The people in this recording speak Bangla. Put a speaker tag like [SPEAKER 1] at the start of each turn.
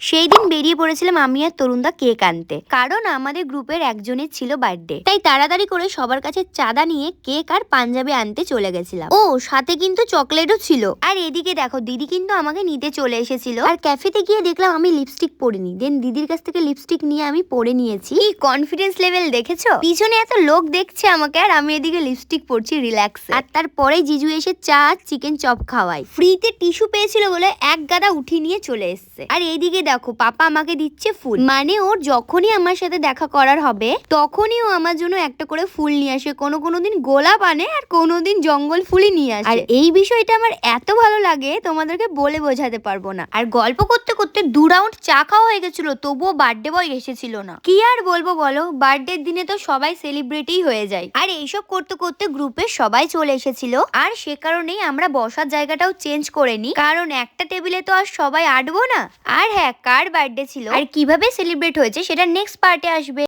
[SPEAKER 1] সেই দিন বেরিয়ে পড়েছিলাম আমি আর তরুণদা কেক আনতে, কারণ আমাদের গ্রুপের একজনের ছিল বার্থডে। তাই তাড়াতাড়ি করে সবার কাছে চাঁদা নিয়ে কেক আর পাঞ্জাবি আনতে চলে গেছিলাম। ও সাথে কিন্তু চকলেটও ছিল। আর এদিকে দেখো দিদি কিন্তু আমাকে নিতে চলে এসেছিল। আর ক্যাফেতে গিয়ে দেখলাম আমি লিপস্টিক পরিনি, দেন দিদির কাছ থেকে লিপস্টিক নিয়ে আমি পরে নিয়েছি। এই কনফিডেন্স লেভেল দেখেছো? পিছনে এত লোক দেখছে আমাকে আর আমি এদিকে লিপস্টিক পরছি রিল্যাক্স। আর তারপরে জিজু এসে চা চিকেন চপ খাওয়াই। ফ্রিতে টিস্যু পেয়েছিল বলে এক গাদা উঠিয়ে নিয়ে চলে এসছে। আর এইদিকে দেখো পাপা আমাকে দিচ্ছে ফুল, মানে ওর যখনই আমার সাথে দেখা করার হবে তখনই ও আমার জন্য একটা করে ফুল নিয়ে আসে। কোনো দিন গোলাপ আনে আর কোনোদিন জঙ্গল ফুলই নিয়ে আসে। আর এই বিষয়টা আমার এত ভালো লাগে তোমাদেরকে বলে বোঝাতে পারবো না। আর গল্প করতে করতে 2 রাউন্ড চা খাওয়া হয়ে গেছিল, তবুও বার্থডে বয় এসেছিল না। কি আর বলবো বলো, বার্থডে দিনে তো সবাই সেলিব্রিটি হয়ে যায়। আর এইসব করতে করতে গ্রুপে সবাই চলে এসেছিল। আর সে কারণেই আমরা বসার জায়গাটাও চেঞ্জ করে নিই, কারণ একটা টেবিলে তো আর সবাই আটবো না। আর হ্যাঁ, কার বার্থডে ছিল আর কিভাবে সেলিব্রেট হয়েছে সেটা নেক্সট পার্টে আসবে।